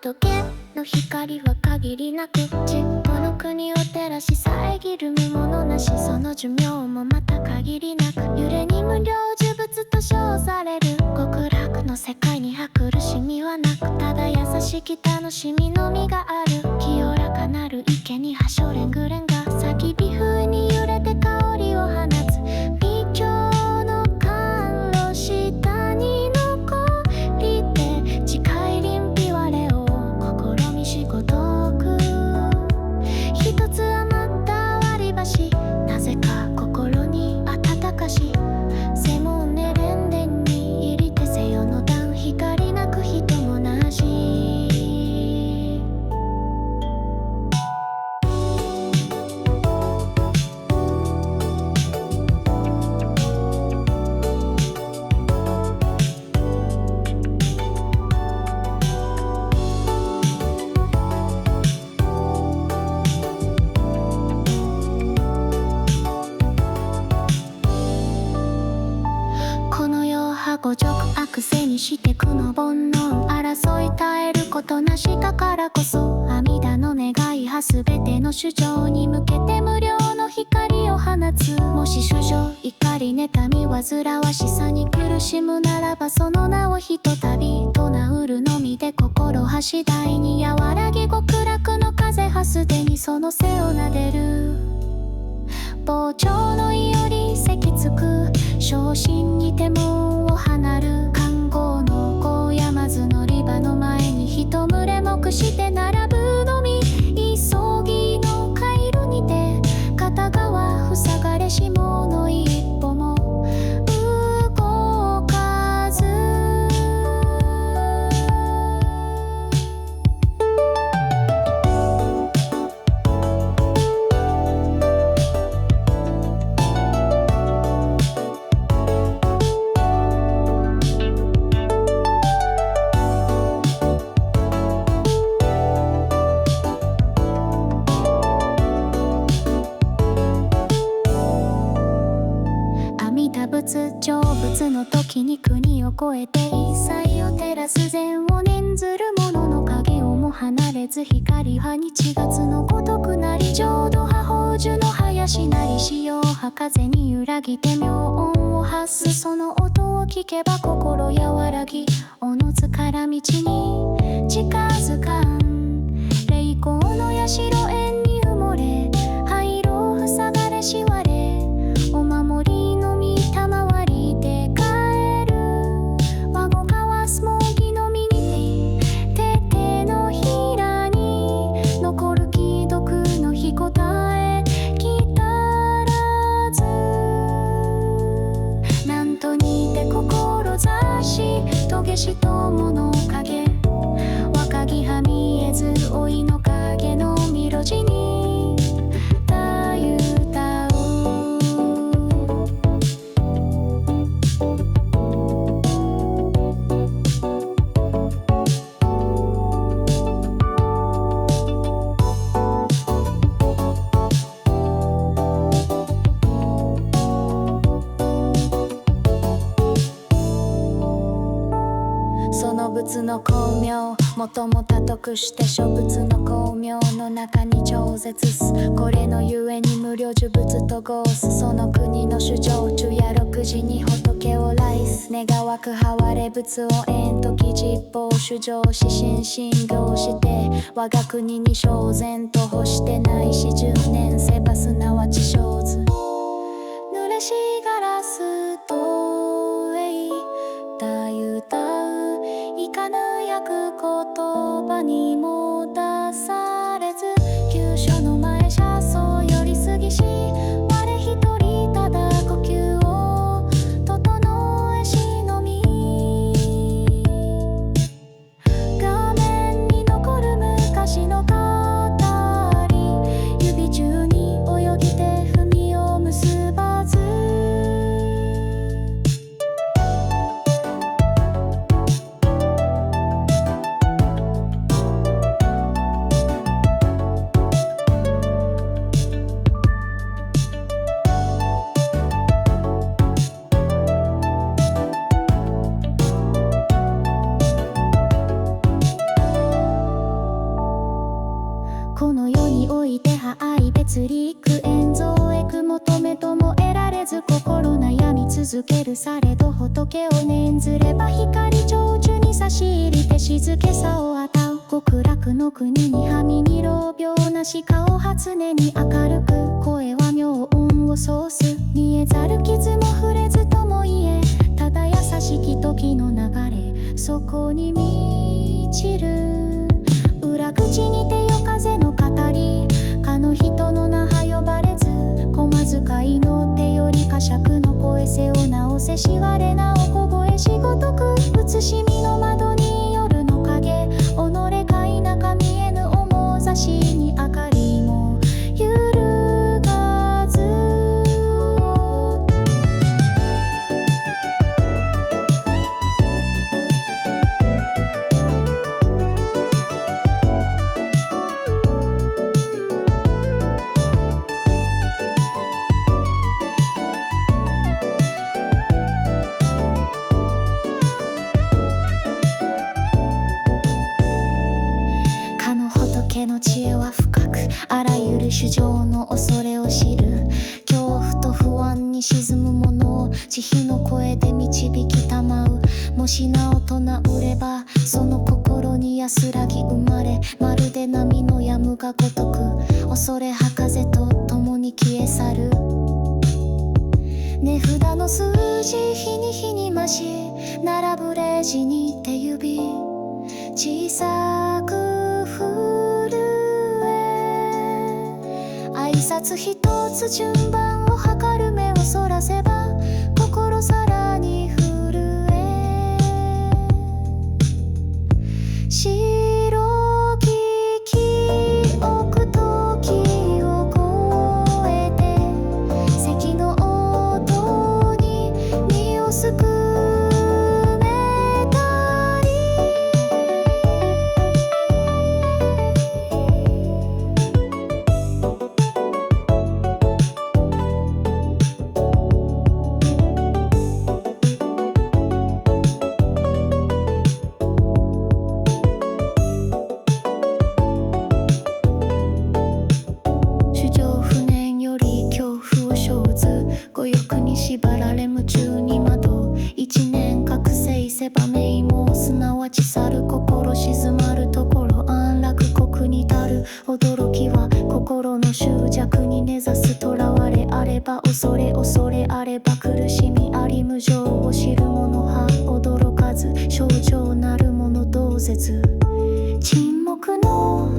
仏の光は限りなくこの国を照らし遮る見物なし、その寿命もまた限りなく揺れに無量呪物と称される極楽の世界に苦しみはなく、ただ優しき楽しみのみがある。清らかなる池にはしょれんぐれんが咲き微風に揺れて香りを放つ。美境の甘露下に残りて誓い臨火我を試みしごとく。一つ余った割り箸、なぜか心に温かし。せもねれんでんに入りてせよの段、光なく人もなし。五辱悪せにして苦の煩悩争い絶えることなしたからこそ、阿弥陀の願いはすべての主張に向けて無料の光を放つ。もし主情怒り妬み煩わしさに苦しむならば、その名をひとたびと名うるのみで心は次第に和らぎ、極楽の風はすでにその背をなでる。傍聴のいより席つく昇進にて門を離る。看護の高山津のリバの前に一群れ目して並ぶのみ。急ぎの回路にて片側塞がれし者一歩も動かず。成仏の時に国を越えて一切を照らす善を念ずる者の影をも離れず、光は日月のごとくなり、浄土派宝珠の林なり、潮派風に揺らぎて妙音を発す。その音を聞けば心和らぎ、おのずから道に近づかん。霊光の社縁に埋もれ、灰色を塞がれし我、お守りの御賜りで帰る。和語交わすもぎの身にて手のひらに残る既読の日答えきたらず。なんとにて志とげし友の影、若木は見えず老いの影のみろじにたゆたう。その仏の光明、もとも多徳して諸仏の光明の中に超絶す。これのゆえに無料呪物と合す。その国の主情昼夜6時に仏を来す。願わくはわれ仏を縁時実法主情し心信行して、我が国に正然と欲してないし10年せばすなわち生ず。濡れしガラスとえいたゆたう、いかぬ役言葉にも出されず、急所の前車窓より過ぎし我一人ただ呼吸を整えしのみ。画面に残る昔の語り、指中に幾縁増益求めとも得られず心悩み続ける。されど仏を念ずれば光長寿に差し入りて静けさを与う。極楽の国にはみに老病なし顔は常に明るく。声は妙音を奏す。見えざる傷も触れずとも言え、ただ優しき時の流れそこに満ちる。裏口にて夜風の語りかの人の名は呼ばれず、小遣いの手より呵責の声せを直せ。しわれなお小声しごとく写しみの窓に夜の影己か否か見えぬ面差しに明かりも揺るがず。かの仏の知恵は深く、あらゆる衆生の恐れを知る。恐怖と不安に沈む者を慈悲の声で導きたまう。もしなおと名売ればその心に安らぎ生まれ、まるで波の止むがごとく恐れは風と共に消え去る。値札の数字日に日に増し並ぶレジに手指小さく震え、挨拶一つ順番を測る。目をそらせば心さらに震え、白き記憶時を超えて関の音に身をすくめたり。主情不念より恐怖を生ず、五欲に縛られ夢中に惑う。一年覚醒狭めもすなわち去る。心静まるところ安楽国に至る。驚きは心の執着に根ざす。囚われあれば恐れ、恐れあれば苦しみあり。無常を知る者は驚かず、症状なる者同絶。沈黙の